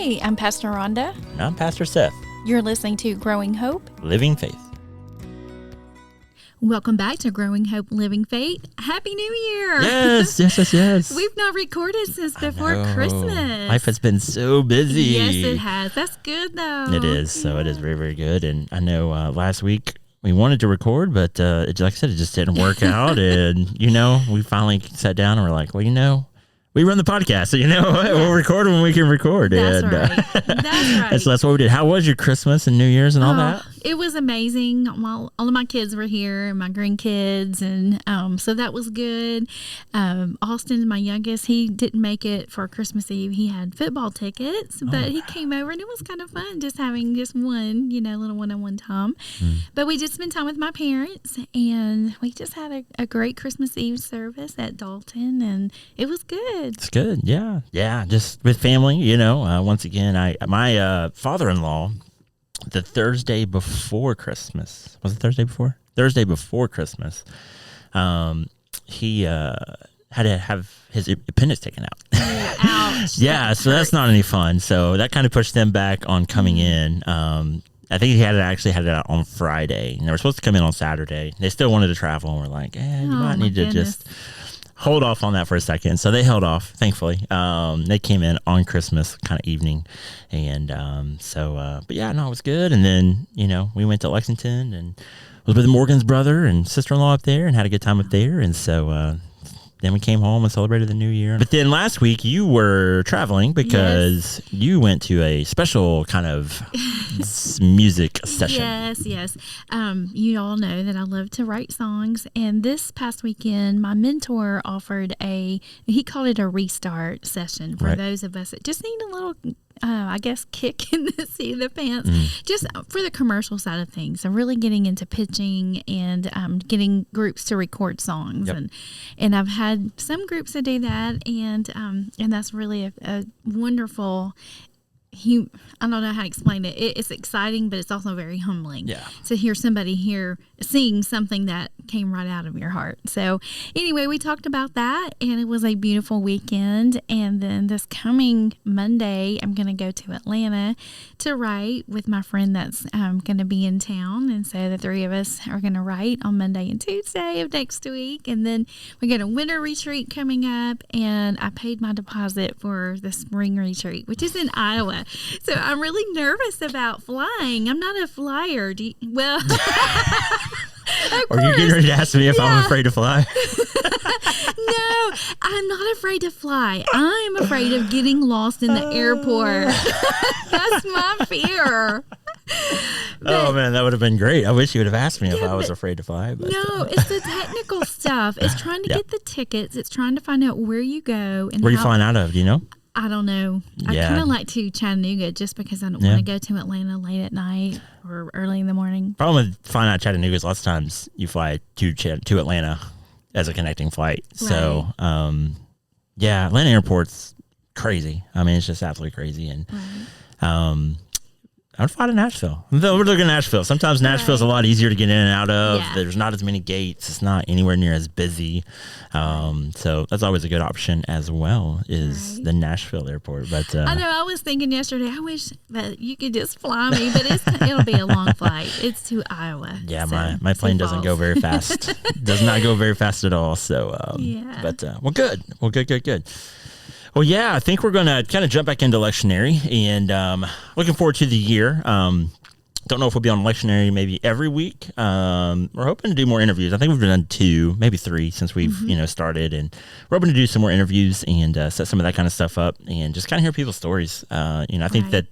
Hi, I'm Pastor Rhonda. And I'm Pastor Seth. You're listening to Growing Hope, Living Faith. Welcome back to Growing Hope, Living Faith. Happy New Year! Yes. We've not recorded since before Christmas. Life has been so busy. Yes, it has. That's good, though. It is. So it is very, very good. And I know last week we wanted to record, but like I said, it just didn't work out. And, we finally sat down and we're like, we run the podcast, so we'll record when we can record. That's and, right. That's right. So that's what we did. How was your Christmas and New Year's and all that? It was amazing. All of my kids were here, and my grandkids, and so that was good. Austin, my youngest, he didn't make it for Christmas Eve. He had football tickets, but he came over, and it was kind of fun just having just one, little one-on-one time. But we just spent time with my parents, and we just had a great Christmas Eve service at Dalton, and it was good. It's good, yeah, just with family, once again, my father-in-law, the Thursday before Christmas, was it Thursday before? Thursday before Christmas, he had to have his appendix taken out. Ouch. Yeah, so that's not any fun, so that kind of pushed them back on coming in. I think he had it out on Friday, and they were supposed to come in on Saturday. They still wanted to travel, and we're like, you might need to just hold off on that for a second. So they held off, thankfully. They came in on Christmas kind of evening. And but yeah, no, it was good. And then, we went to Lexington and was with Morgan's brother and sister-in-law up there and had a good time up there. And so then we came home and celebrated the new year. But then last week you were traveling because you went to a special kind of music session. Yes. You all know that I love to write songs. And this past weekend, my mentor offered he called it a restart session for those of us that just need a little kick in the seat of the pants, just for the commercial side of things. So really getting into pitching and getting groups to record songs. Yep. And I've had some groups that do that, and that's really a wonderful. I don't know how to explain it. It's exciting, but it's also very humbling to hear somebody here sing something that came right out of your heart. So anyway, we talked about that, and it was a beautiful weekend. And then this coming Monday, I'm going to go to Atlanta to write with my friend that's going to be in town. And so the three of us are going to write on Monday and Tuesday of next week. And then we got a winter retreat coming up, and I paid my deposit for the spring retreat, which is in Iowa. So I'm really nervous about flying. I'm not a flyer. Are you getting ready to ask me if I'm afraid to fly? No, I'm not afraid to fly. I'm afraid of getting lost in the airport. That's my fear. Man, that would have been great. I wish you would have asked me if I was afraid to fly. But. No, it's the technical stuff. It's trying to get the tickets. It's trying to find out where you go. And where are you flying out of? Do you know? I don't know. I kind of like to Chattanooga just because I don't want to go to Atlanta late at night or early in the morning. Problem with flying out of Chattanooga is lots of times you fly to Atlanta as a connecting flight. Right. So, Atlanta airport's crazy. I mean, it's just absolutely crazy. And I would fly to Nashville. We're looking at Nashville. Sometimes Nashville's a lot easier to get in and out of. Yeah. There's not as many gates. It's not anywhere near as busy. So that's always a good option as well, is the Nashville airport. But I know, I was thinking yesterday, I wish that you could just fly me, but it'll be a long flight. It's to Iowa. Yeah, so my plane doesn't go very fast. Does not go very fast at all. So, but good. Well, good. Well, yeah, I think we're going to kind of jump back into lectionary, and looking forward to the year. Don't know if we'll be on lectionary maybe every week. We're hoping to do more interviews. I think we've done 2, maybe 3 since we've started, and we're hoping to do some more interviews and set some of that kind of stuff up and just kind of hear people's stories. I think that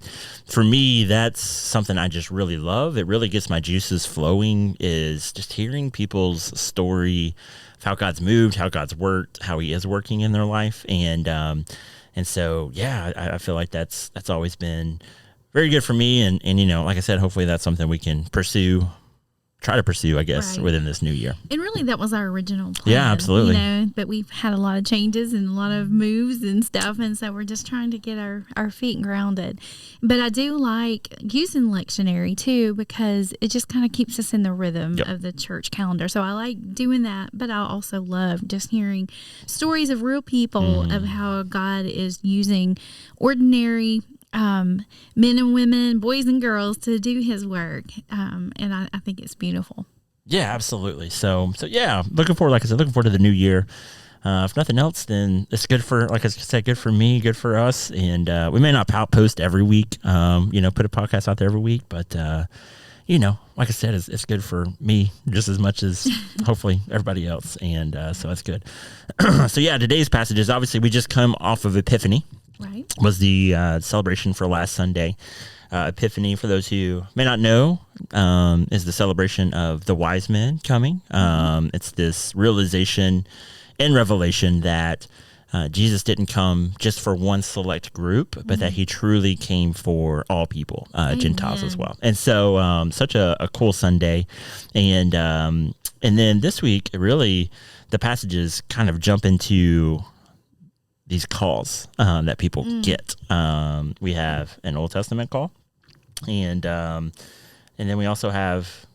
for me, that's something I just really love. It really gets my juices flowing, is just hearing people's story, how God's moved, how God's worked, how He is working in their life, and so I feel like that's always been very good for me, and like I said, hopefully that's something we can try to pursue, I guess, within this new year. And really, that was our original plan. Yeah, absolutely. But we've had a lot of changes and a lot of moves and stuff, and so we're just trying to get our feet grounded. But I do like using lectionary, too, because it just kind of keeps us in the rhythm of the church calendar. So I like doing that, but I also love just hearing stories of real people, of how God is using ordinary men and women, boys and girls, to do his work. And I think it's beautiful. Yeah, absolutely. So yeah, looking forward to the new year. If nothing else, then it's good for, like I said, good for me, good for us. And we may not post every week, put a podcast out there every week, but like I said, it's good for me just as much as hopefully everybody else. And so that's good. So yeah, today's passages, obviously we just come off of Epiphany. Right. Was the celebration for last Sunday. Epiphany, for those who may not know, is the celebration of the wise men coming. It's this realization and revelation that Jesus didn't come just for one select group, but that he truly came for all people, Gentiles as well. And so such a cool Sunday. And then this week, really, the passages kind of jump into these calls that people get. We have an Old Testament call, and then we also have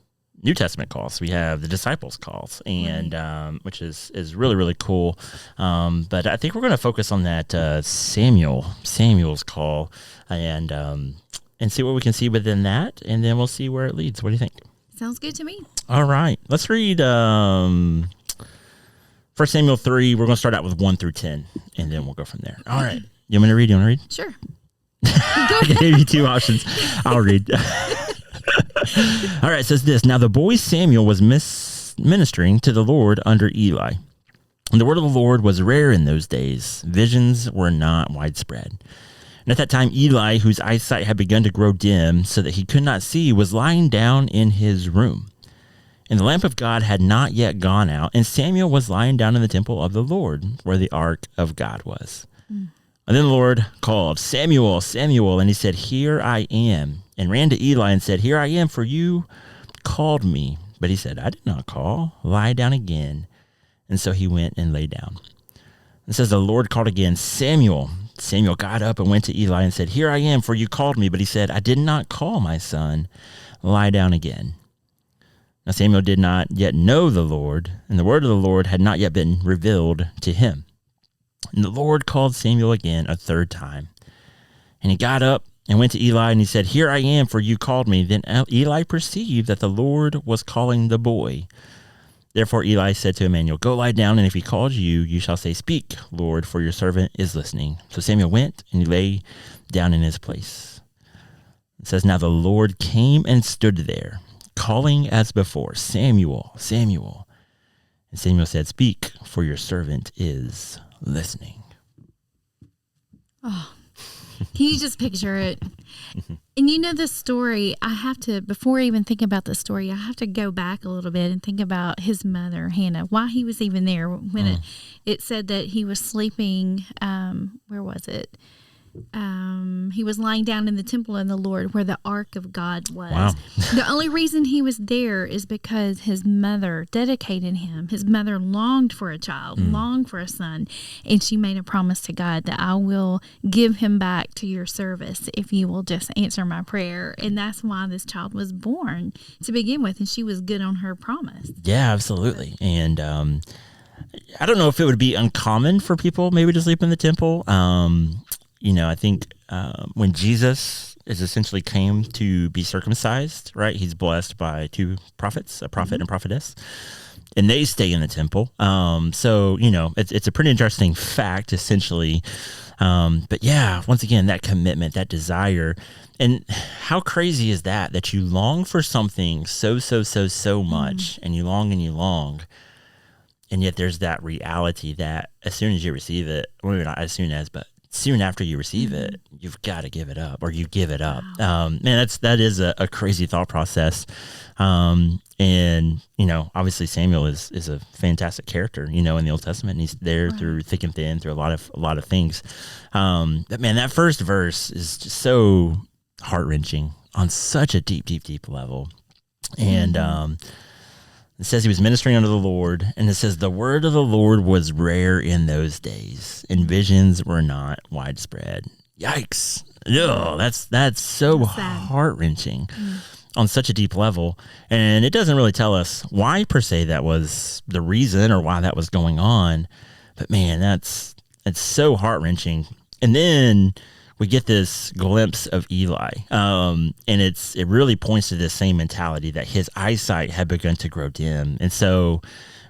New Testament calls. We have the disciples calls, and which is really, really cool. But I think we're going to focus on that Samuel's call, and see what we can see within that, and then we'll see where it leads. What do you think? Sounds good to me. All right, let's read 1 Samuel 3. We're going to start out with 1 through 10, and then we'll go from there. All right. You want me to read? You want to read? Sure. I gave you two options. I'll read. All right, it says this. Now the boy Samuel was ministering to the Lord under Eli. And the word of the Lord was rare in those days. Visions were not widespread. And at that time, Eli, whose eyesight had begun to grow dim so that he could not see, was lying down in his room. And the lamp of God had not yet gone out, and Samuel was lying down in the temple of the Lord, where the ark of God was. And then the Lord called, Samuel, Samuel, and he said, Here I am, and ran to Eli and said, Here I am, for you called me. But he said, I did not call. Lie down again. And so he went and lay down. It says the Lord called again, Samuel. Samuel got up and went to Eli and said, Here I am, for you called me. But he said, I did not call, my son. Lie down again. Now Samuel did not yet know the Lord, and the word of the Lord had not yet been revealed to him. And the Lord called Samuel again a third time. And he got up and went to Eli, and he said, Here I am, for you called me. Then Eli perceived that the Lord was calling the boy. Therefore Eli said to Emmanuel, Go lie down, and if he calls you, you shall say, Speak, Lord, for your servant is listening. So Samuel went, and he lay down in his place. It says, Now the Lord came and stood there, calling as before, Samuel, Samuel. And Samuel said, Speak, for your servant is listening. Oh, can you just picture it? And you know the story, before I even think about the story, I have to go back a little bit and think about his mother, Hannah, why he was even there. When it said that he was sleeping, where was it? He was lying down in the temple of the Lord where the ark of God was. Wow. The only reason he was there is because his mother dedicated him. His mother longed for a child, longed for a son, and she made a promise to God that I will give him back to your service if you will just answer my prayer. And that's why this child was born to begin with, and she was good on her promise. Yeah, absolutely. And I don't know if it would be uncommon for people maybe to sleep in the temple. I think when Jesus is essentially came to be circumcised, right? He's blessed by two prophets, a prophet and prophetess, and they stay in the temple. So it's a pretty interesting fact, essentially. But yeah, once again, that commitment, that desire, and how crazy is that you long for something so much, and you long, and yet there's that reality that as soon as you receive it, or maybe not as soon as, but soon after you receive it, you've got to give it up, or you give it up. Wow. That is a crazy thought process. And obviously Samuel is a fantastic character, in the Old Testament, and he's there through thick and thin, through a lot of things. But man, that first verse is just so heart-wrenching on such a deep level. And, it says he was ministering unto the Lord, and it says the word of the Lord was rare in those days, and visions were not widespread. Yikes. Ugh, that's so heart-wrenching on such a deep level. And it doesn't really tell us why, per se, that was the reason or why that was going on. But man, it's so heart-wrenching. And then we get this glimpse of Eli, and it really points to this same mentality that his eyesight had begun to grow dim. And so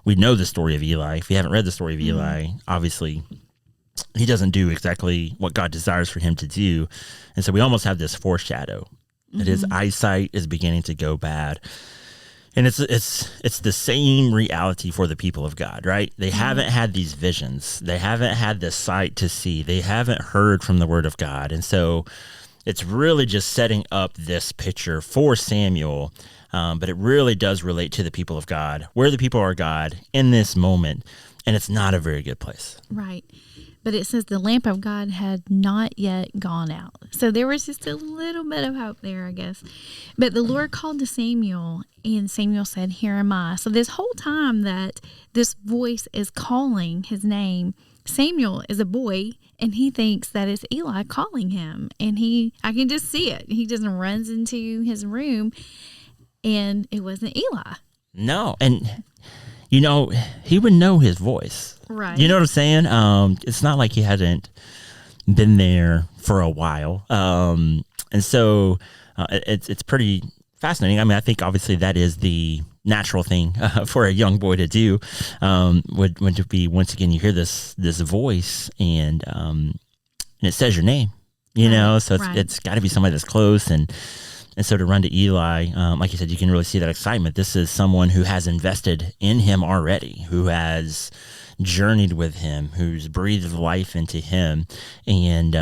we know the story of Eli. If you haven't read the story of Eli, obviously he doesn't do exactly what God desires for him to do. And so we almost have this foreshadow that his eyesight is beginning to go bad. And it's the same reality for the people of God, right? They haven't had these visions. They haven't had the sight to see. They haven't heard from the word of God. And so it's really just setting up this picture for Samuel, but it really does relate to the people of God, where the people are God in this moment. And it's not a very good place. Right. But it says the lamp of God had not yet gone out. So there was just a little bit of hope there, I guess. But the Lord called to Samuel, and Samuel said, "Here am I." So this whole time that this voice is calling his name, Samuel is a boy, and he thinks that it's Eli calling him. And I can just see it. He just runs into his room, and it wasn't Eli. No. And he would know his voice. Right. You know what I'm saying? It's not like he hadn't been there for a while. And so it's pretty fascinating. I mean, I think obviously that is the natural thing for a young boy to do. Would be, once again, you hear this voice and it says your name, so it's got to be somebody that's close. And so to run to Eli, like you said, you can really see that excitement. This is someone who has invested in him already, who has journeyed with him, who's breathed life into him. And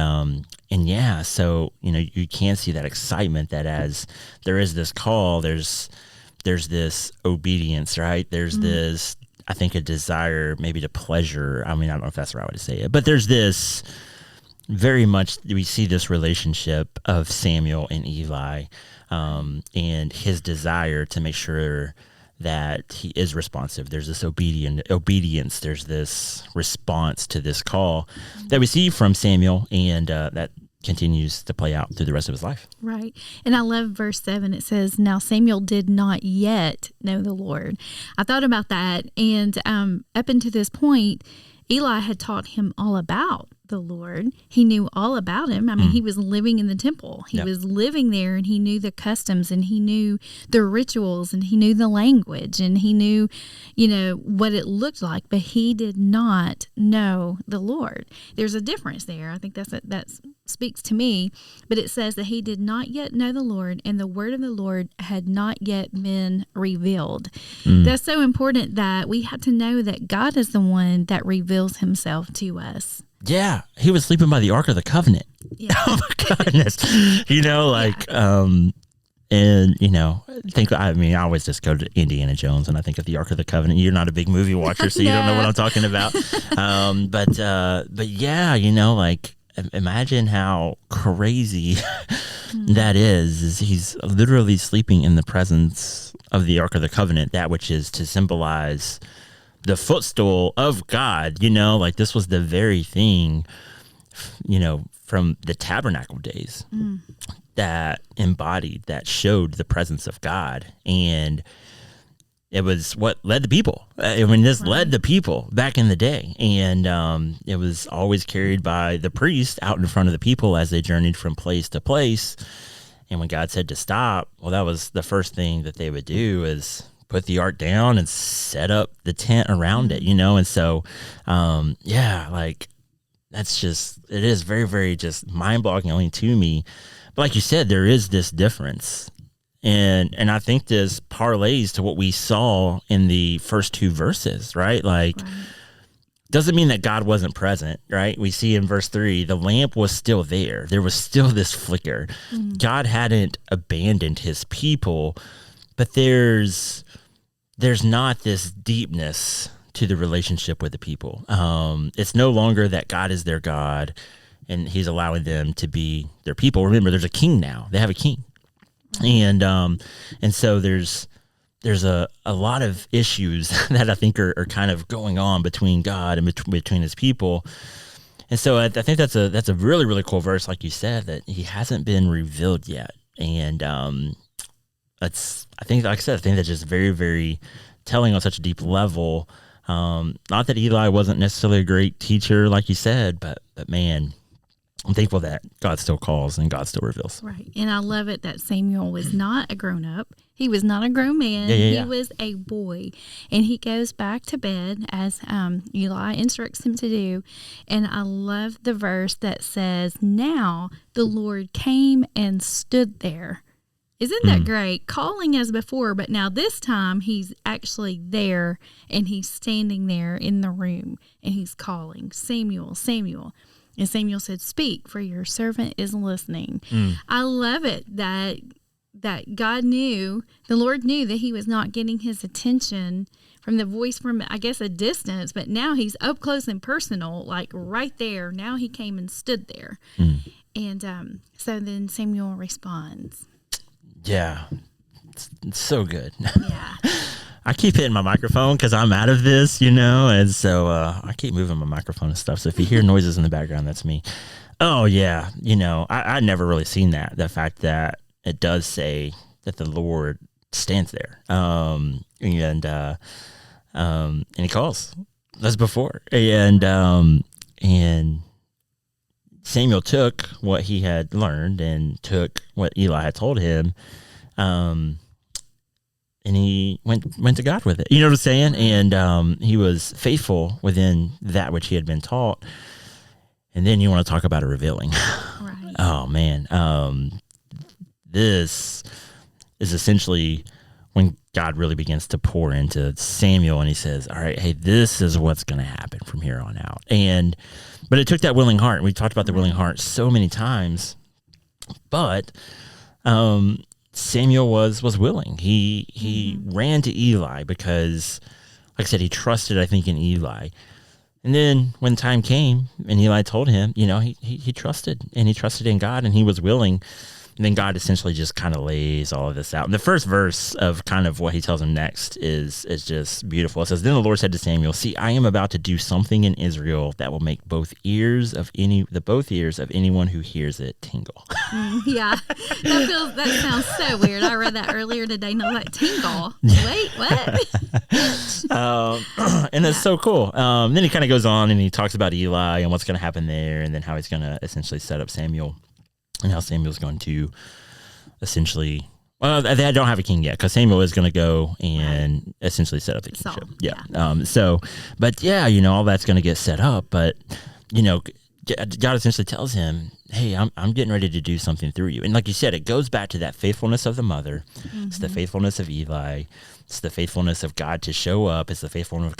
yeah, so, you can see that excitement that as there is this call, there's this obedience, right? There's this, I think, a desire maybe to pleasure. I mean, I don't know if that's the right way to say it, but there's this very much, we see this relationship of Samuel and Eli, and his desire to make sure that he is responsive. There's this obedience. There's this response to this call that we see from Samuel, and that continues to play out through the rest of his life. Right. And I love verse 7. It says, "Now Samuel did not yet know the Lord." I thought about that, and up until this point, Eli had taught him all about the Lord. He knew all about him. I mean, he was living in the temple. He was living there, and he knew the customs, and he knew the rituals, and he knew the language, and he knew, what it looked like, but he did not know the Lord. There's a difference there. I think that speaks to me, but it says that he did not yet know the Lord, and the word of the Lord had not yet been revealed. That's so important, that we have to know that God is the one that reveals himself to us. Yeah, he was sleeping by the Ark of the Covenant. Yeah. Oh my goodness. I always just go to Indiana Jones and I think of the Ark of the Covenant. You're not a big movie watcher, so you don't know what I'm talking about. But yeah, imagine how crazy that is he's literally sleeping in the presence of the Ark of the Covenant, that which is to symbolize the footstool of God. This was the very thing, from the tabernacle days that embodied, that showed the presence of God. And it was what led the people. This led the people back in the day. And it was always carried by the priest out in front of the people as they journeyed from place to place. And when God said to stop, well, that was the first thing that they would do, is put the ark down and set up the tent around it, And so, that's just, it is very, very just mind-boggling to me. But like you said, there is this difference. And I think this parlays to what we saw in the first two verses, right? Doesn't mean that God wasn't present, right? We see in verse 3, the lamp was still there. There was still this flicker. God hadn't abandoned his people, but there's not this deepness to the relationship with the people. It's no longer that God is their God and he's allowing them to be their people. Remember, there's a king now. They have a king. And so there's a lot of issues that I think are kind of going on between God and between his people. And so I think that's a really, really cool verse, like you said, that he hasn't been revealed yet. And I think that's just very, very telling on such a deep level. Not that Eli wasn't necessarily a great teacher, like you said, but man, I'm thankful that God still calls and God still reveals. Right. And I love it that Samuel was not a grown up. He was not a grown man. He was a boy. And he goes back to bed as Eli instructs him to do. And I love the verse that says, now the Lord came and stood there. Isn't that great? Calling as before, but now this time he's actually there and he's standing there in the room and he's calling, Samuel, Samuel. And Samuel said, speak, for your servant is listening. I love it that God knew, the Lord knew that he was not getting his attention from the voice from, I guess, a distance, but now he's up close and personal, like right there. Now he came and stood there. And so then Samuel responds. Yeah, it's so good. Yeah. I keep hitting my microphone because I'm out of this, and so I keep moving my microphone and stuff. So if you hear noises in the background, that's me. Oh, yeah. I never really seen that. The fact that it does say that the Lord stands there and he calls. That's before. And Samuel took what he had learned and took what Eli had told him. And he went to God with it. You know what I'm saying? And he was faithful within that which he had been taught. And then you want to talk about a revealing. Right. Oh, man. This is essentially when God really begins to pour into Samuel and he says, all right, hey, this is what's going to happen from here on out. But it took that willing heart. We talked about the willing heart so many times. But Samuel was willing. He ran to Eli because, like I said, he trusted, I think, in Eli. And then when time came and Eli told him, he trusted, and he trusted in God, and he was willing. And then God essentially just kind of lays all of this out. And the first verse of kind of what he tells him next is just beautiful. It says, then the Lord said to Samuel, see, I am about to do something in Israel that will make both ears of anyone who hears it tingle. Yeah, that sounds so weird. I read that earlier today and I was like, tingle? Wait, what? And that's so cool. Then he kind of goes on and he talks about Eli and what's going to happen there and then how he's going to essentially set up Samuel. And how Samuel's going to essentially, well, they don't have a king yet because Samuel is going to go and essentially set up the kingship. Yeah. All that's going to get set up. But, God essentially tells him, hey, I'm getting ready to do something through you. And like you said, it goes back to that faithfulness of the mother. Mm-hmm. It's the faithfulness of Eli. It's the faithfulness of God to show up. It's the faithfulness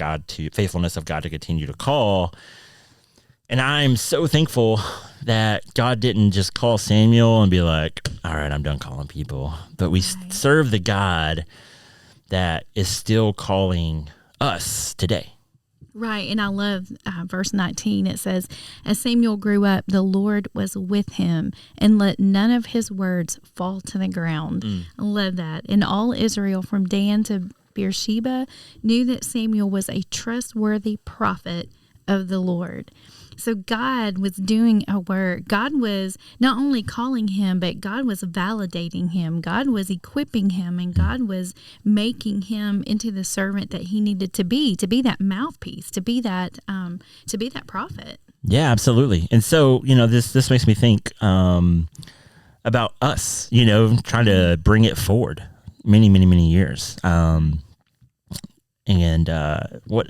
of God to continue to call. And I'm so thankful that God didn't just call Samuel and be like, all right, I'm done calling people. But we serve the God that is still calling us today. Right. And I love verse 19. It says, as Samuel grew up, the Lord was with him and let none of his words fall to the ground. I love that. And all Israel from Dan to Beersheba knew that Samuel was a trustworthy prophet of the Lord. So God was doing a work. God was not only calling him, but God was validating him. God was equipping him, and God was making him into the servant that he needed to be that mouthpiece, to be that prophet. Yeah, absolutely. And so, this makes me think about us, trying to bring it forward many, many, many years. And what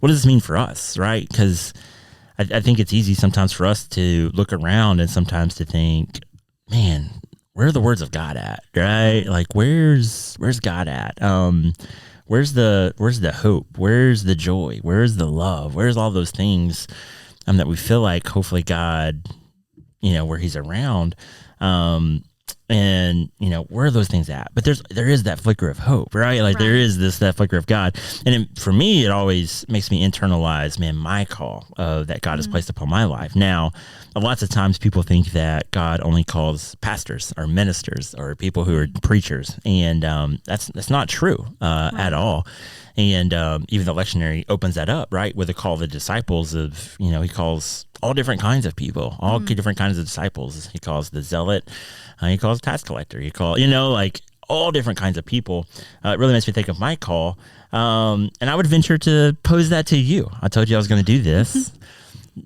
does this mean for us, right? Because I think it's easy sometimes for us to look around and sometimes to think, man, where are the words of God at, right? Like, where's God at? Where's the hope? Where's the joy? Where's the love? Where's all those things that we feel like hopefully God, where he's around, and where are those things at? But there is that flicker of hope, right? Like there is that flicker of God, and for me, it always makes me internalize, man, my call that God has placed upon my life. Now, lots of times people think that God only calls pastors or ministers or people who are preachers, and that's not true at all. And even the lectionary opens that up, right, with a call of the disciples of, he calls all different kinds of people, all different kinds of disciples. He calls the zealot, he calls tax collector, he calls, like all different kinds of people. It really makes me think of my call. And I would venture to pose that to you. I told you I was going to do this.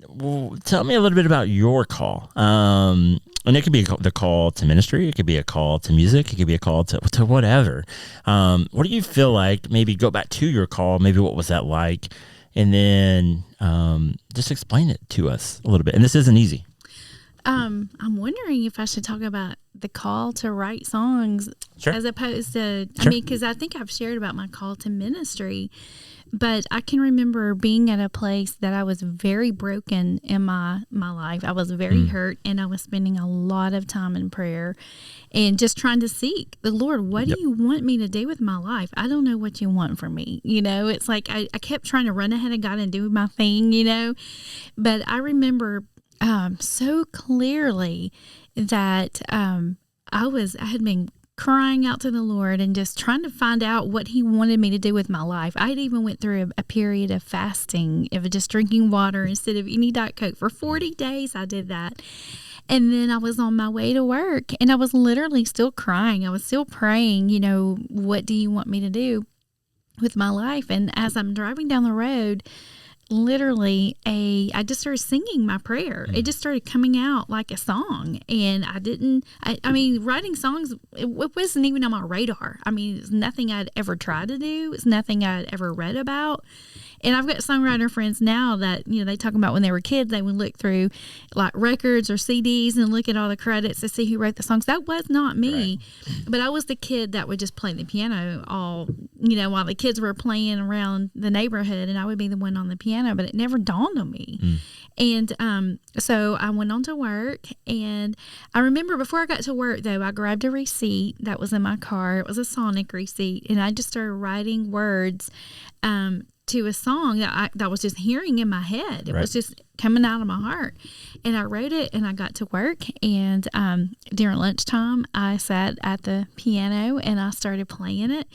well, tell me a little bit about your call. And it could be the call to ministry. It could be a call to music. It could be a call to whatever. What do you feel like? Maybe go back to your call. Maybe what was that like? And then just explain it to us a little bit. And this isn't easy. I'm wondering if I should talk about the call to write songs as opposed to, because I think I've shared about my call to ministry, but I can remember being at a place that I was very broken in my life. I was very hurt, and I was spending a lot of time in prayer and just trying to seek the Lord. What do you want me to do with my life? I don't know what you want from me. It's like I kept trying to run ahead of God and do my thing, but I remember so clearly that I had been crying out to the Lord and just trying to find out what He wanted me to do with my life. I had even went through a period of fasting, of just drinking water instead of any Diet Coke. For 40 days I did that. And then I was on my way to work, and I was literally still crying. I was still praying, what do you want me to do with my life? And as I'm driving down the road, literally I just started singing my prayer. It just started coming out like a song. And I mean, writing songs, it wasn't even on my radar. I mean, it's nothing I'd ever tried to do. It's nothing I'd ever read about. And I've got songwriter friends now that, they talk about when they were kids, they would look through like records or CDs and look at all the credits to see who wrote the songs. That was not me. Right. But I was the kid that would just play the piano all, while the kids were playing around the neighborhood, and I would be the one on the piano, but it never dawned on me. And so I went on to work, and I remember before I got to work, though, I grabbed a receipt that was in my car. It was a Sonic receipt, and I just started writing words to a song that I was just hearing in my head. It was just coming out of my heart. And I wrote it, and I got to work, and during lunchtime, I sat at the piano, and I started playing it.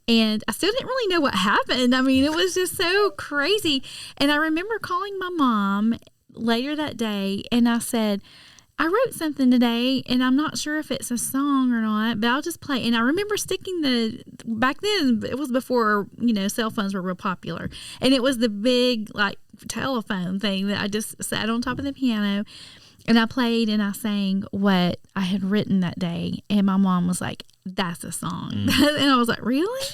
And I still didn't really know what happened. I mean, it was just so crazy. And I remember calling my mom later that day, and I said, I wrote something today, and I'm not sure if it's a song or not, but I'll just play. And I remember back then, it was before, cell phones were real popular. And it was the big, telephone thing that I just sat on top of the piano, and I played and I sang what I had written that day. And my mom was like, that's a song. And I was like, really?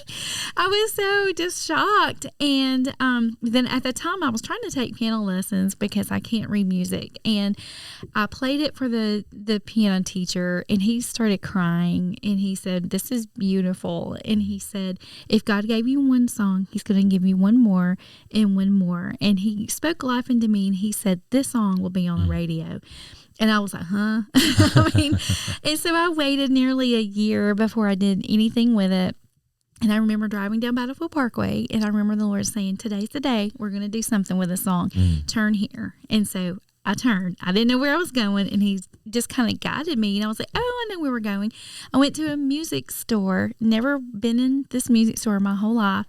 I was so just shocked. And then at the time I was trying to take piano lessons because I can't read music. And I played it for the piano teacher, and he started crying, and he said, this is beautiful. And he said, if God gave you one song, He's going to give you one more and one more. And he spoke life into me, and he said, this song will be on the radio. And I was like, huh? And so I waited nearly a year before I did anything with it. And I remember driving down Battlefield Parkway, and I remember the Lord saying, today's the day we're going to do something with a song. Turn here. And so I turned. I didn't know where I was going, and He just kind of guided me. And I was like, oh, I know where we're going. I went to a music store, never been in this music store my whole life.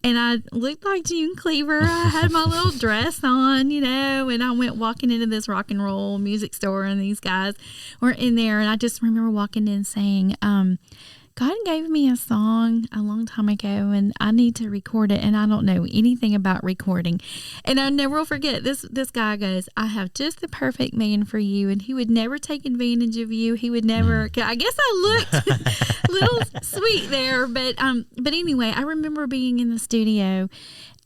And I looked like June Cleaver. I had my little dress on, and I went walking into this rock and roll music store, and these guys were in there. And I just remember walking in saying, God gave me a song a long time ago, and I need to record it, and I don't know anything about recording. And I never will forget, this guy goes, I have just the perfect man for you, and he would never take advantage of you. He would never, I guess I looked a little sweet there, but anyway, I remember being in the studio,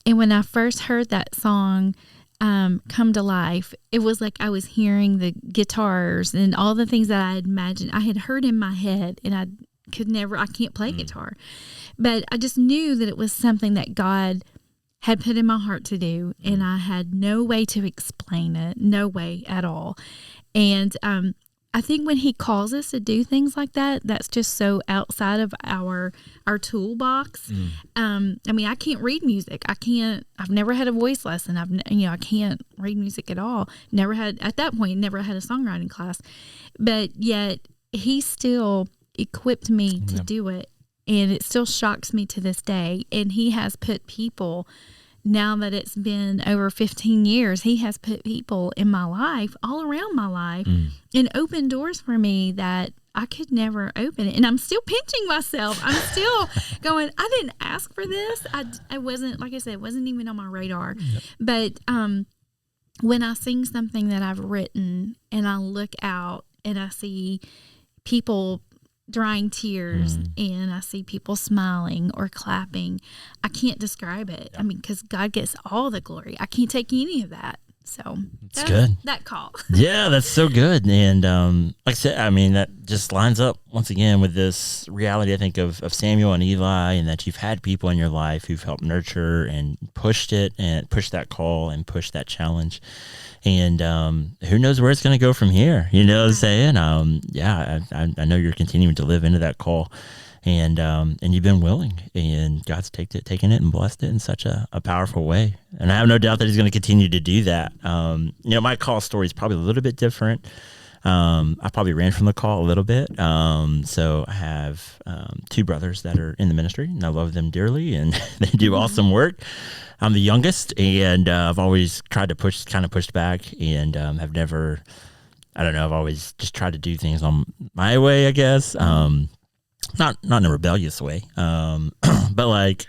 and when I first heard that song come to life, it was like I was hearing the guitars and all the things that I had imagined. I had heard in my head, and I can't play guitar, but I just knew that it was something that God had put in my heart to do, and I had no way to explain it, no way at all. And I think when He calls us to do things like that, that's just so outside of our toolbox. I mean, I can't read music. I've never had a voice lesson. I can't read music at all. Never had a songwriting class, but yet He still equipped me to do it, and it still shocks me to this day. And He has put people, now that it's been over 15 years, He has put people in my life, all around my life, and opened doors for me that I could never open it. And I'm still pinching myself. I'm still going, I didn't ask for this. I wasn't, like I said, it wasn't even on my radar. But when I sing something that I've written and I look out and I see people drying tears and I see people smiling or clapping, I can't describe it. I mean, because God gets all the glory. I can't take any of that. So that's good. That call. Yeah, that's so good. And like I said, I mean, that just lines up once again with this reality, I think, of Samuel and Eli, and that you've had people in your life who've helped nurture and pushed it and pushed that call and pushed that challenge. And who knows where it's going to go from here? You know what I'm saying? I know you're continuing to live into that call. And you've been willing, and God's taken it and blessed it in such a powerful way. And I have no doubt that He's going to continue to do that. My call story is probably a little bit different. I probably ran from the call a little bit. So I have 2 brothers that are in the ministry, and I love them dearly, and they do awesome work. I'm the youngest, and I've always tried to pushed back, and have never, I don't know, I've always just tried to do things on my way, I guess. Not in a rebellious way, but like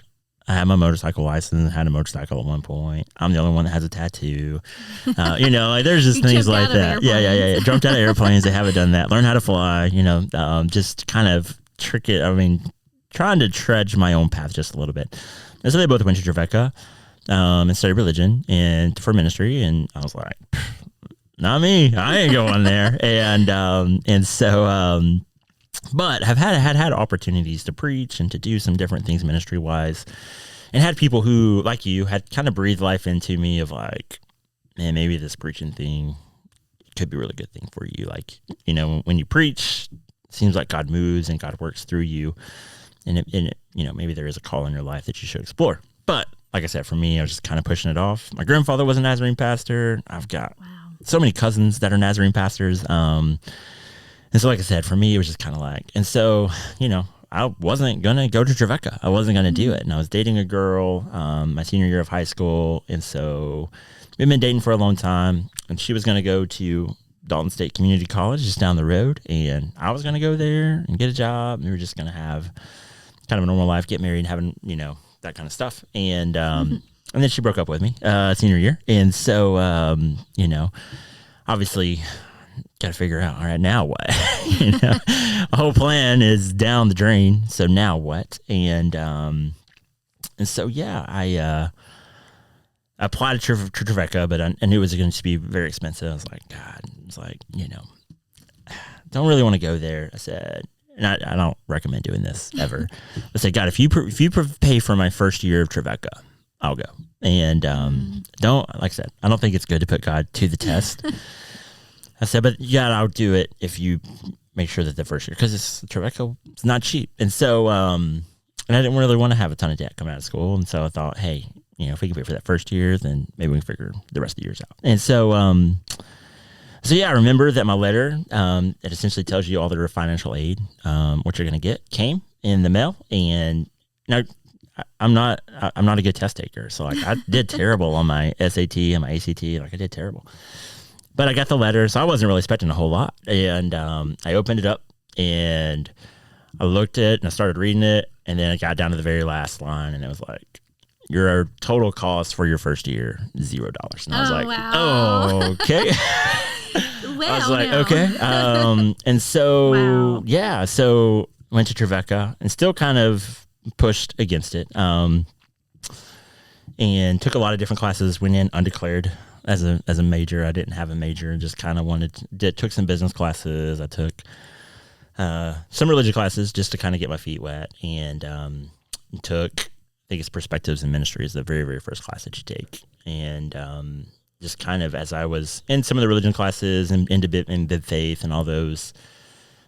I had my motorcycle license, had a motorcycle at one point. I'm the only one that has a tattoo. Like there's just things like that. Yeah. Jumped out of airplanes. They haven't done that. Learn how to fly, just kind of trick it. I mean, trying to trudge my own path just a little bit. And so they both went to Trevecca and studied religion and for ministry. And I was like, not me. I ain't going there. And so, but have had opportunities to preach and to do some different things ministry wise, and had people who, like you, had kind of breathed life into me of like, man, maybe this preaching thing could be a really good thing for you. Like, when you preach, it seems like God moves and God works through you, and maybe there is a call in your life that you should explore. But like I said, for me, I was just kind of pushing it off. My grandfather was a Nazarene pastor. I've got so many cousins that are Nazarene pastors. And so, like I said, for me, it was just kind of like, and so, I wasn't going to go to Trevecca. I wasn't going to do it. And I was dating a girl my senior year of high school. And so we've been dating for a long time. And she was going to go to Dalton State Community College just down the road. And I was going to go there and get a job. And we were just going to have kind of a normal life, get married, and having, that kind of stuff. And and then she broke up with me senior year. And so, obviously, got to figure out, all right, now what? The whole plan is down the drain. So now what? And so, yeah, I applied to Trevecca, but I knew it was going to be very expensive. I was like, God, don't really want to go there. I said, and I don't recommend doing this ever. I said, God, if you pay for my first year of Trevecca, I'll go. And like I said, I don't think it's good to put God to the test. I said, but yeah, I'll do it if you make sure that the first year, because Trevecca, it's not cheap. And so, and I didn't really want to have a ton of debt coming out of school. And so I thought, hey, if we can pay for that first year, then maybe we can figure the rest of the years out. And so, yeah, I remember that my letter, it essentially tells you all the financial aid, what you're going to get, came in the mail. And now I'm not a good test taker. So like I did terrible on my SAT and my ACT. Like I did terrible. But I got the letter, so I wasn't really expecting a whole lot. And I opened it up, and I looked at it, and I started reading it, and then I got down to the very last line, and it was like, your total cost for your first year, $0. And I was like, wow. Oh, okay. I was like, okay. And so, yeah, so went to Trevecca and still kind of pushed against it, and took a lot of different classes, went in undeclared. As a major, I didn't have a major, just kind of took some business classes. I took some religion classes just to kind of get my feet wet, and took, I think it's Perspectives in Ministry is the very, very first class that you take. And just kind of as I was in some of the religion classes and in bib faith and all those,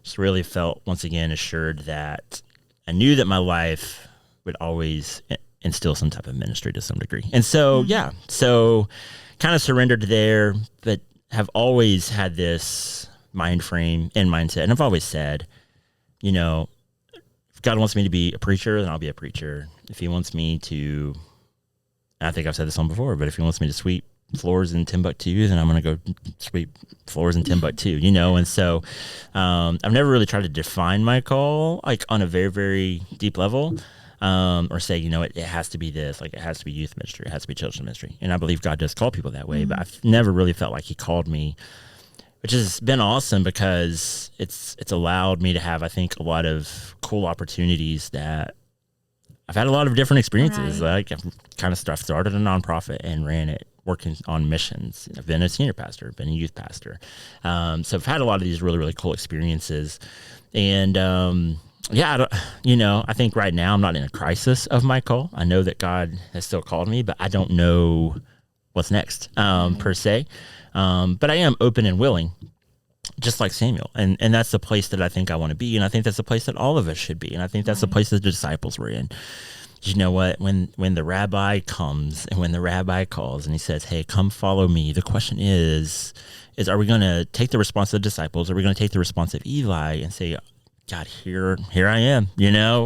just really felt once again assured that I knew that my life would always instill some type of ministry to some degree. And so, so kind of surrendered there, but have always had this mind frame and mindset. And I've always said, if God wants me to be a preacher, then I'll be a preacher. If he wants me to, I think I've said this on before, but if he wants me to sweep floors in Timbuktu, then I'm going to go sweep floors in Timbuktu, And so I've never really tried to define my call like on a very, very deep level. or say, it has to be this, like it has to be youth ministry, it has to be children's ministry. And I believe God does call people that way, but I've never really felt like he called me, which has been awesome because it's allowed me to have, I think, a lot of cool opportunities that I've had a lot of different experiences. Right. Like I've kind of started a nonprofit and ran it, working on missions. I've been a senior pastor, been a youth pastor. So I've had a lot of these really, really cool experiences. And I think right now I'm not in a crisis of my call. I know that God has still called me, but I don't know what's next per se. But I am open and willing, just like Samuel. And that's the place that I think I want to be. And I think that's the place that all of us should be. And I think that's the place that the disciples were in. You know what? When the rabbi comes and when the rabbi calls and he says, hey, come follow me, the question is are we going to take the response of the disciples? Are we going to take the response of Eli and say, God, here I am,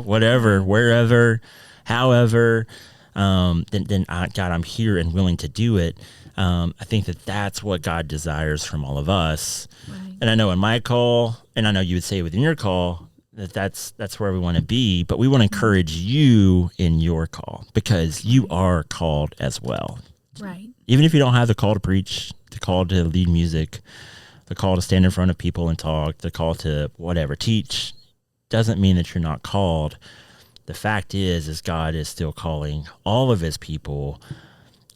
whatever, wherever, however, then God, I'm here and willing to do it. I think that's what God desires from all of us. Right. And I know in my call, and I know you would say within your call, that's where we want to be, but we want to encourage you in your call because you are called as well. Right. Even if you don't have the call to preach, the call to lead music, the call to stand in front of people and talk, the call to whatever, teach, doesn't mean that you're not called. The fact is God is still calling all of his people,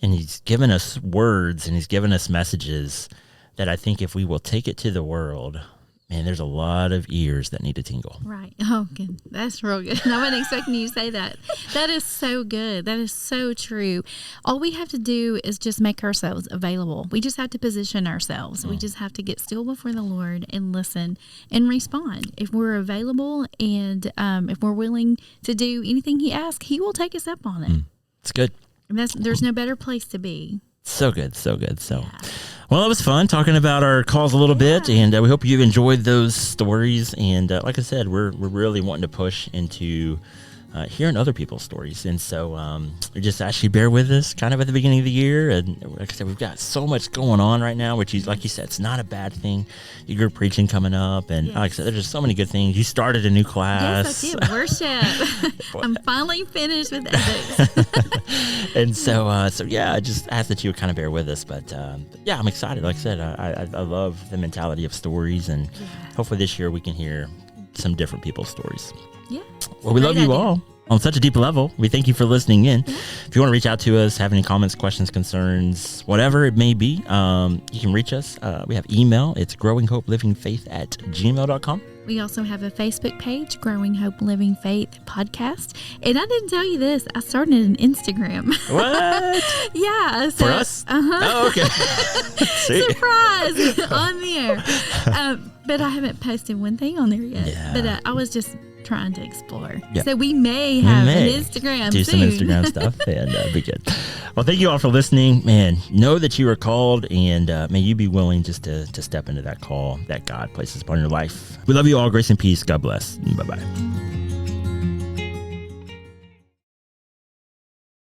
and he's given us words and he's given us messages that I think if we will take it to the world, man, there's a lot of ears that need to tingle. Right. Oh, good. That's real good. I wasn't expecting you to say that. That is so good. That is so true. All we have to do is just make ourselves available. We just have to position ourselves. We just have to get still before the Lord and listen and respond. If we're available and if we're willing to do anything he asks, he will take us up on it. It's good. And there's no better place to be. So good. So good. So, well, it was fun talking about our calls a little bit, and we hope you enjoyed those stories. And like I said, we're really wanting to push into hearing other people's stories. And so we just ask you to bear with us kind of at the beginning of the year. And like I said, we've got so much going on right now, which is, like you said, it's not a bad thing. You're preaching coming up. And like I said, there's just so many good things. You started a new class. Yes, I did. Worship. I'm finally finished with ethics. And so I just ask that you would kind of bear with us. But I'm excited. Like I said, I love the mentality of stories. And hopefully this year we can hear some different people's stories. Yeah. Well, we love you all on such a deep level. We thank you for listening in. Yeah. If you want to reach out to us, have any comments, questions, concerns, whatever it may be, you can reach us. We have email. It's growinghopelivingfaith@gmail.com. We also have a Facebook page, Growing Hope Living Faith Podcast. And I didn't tell you this. I started an Instagram. What? Yeah. So, for us? Uh-huh. Oh, okay. Surprise on the air. But I haven't posted one thing on there yet. Yeah. But I was just trying to explore. Yep. So we may have an Instagram do soon. Some Instagram stuff and be good. Well, thank you all for listening. Man, know that you are called, and may you be willing just to step into that call that God places upon your life. We love you all. Grace and peace. God bless. Bye-bye.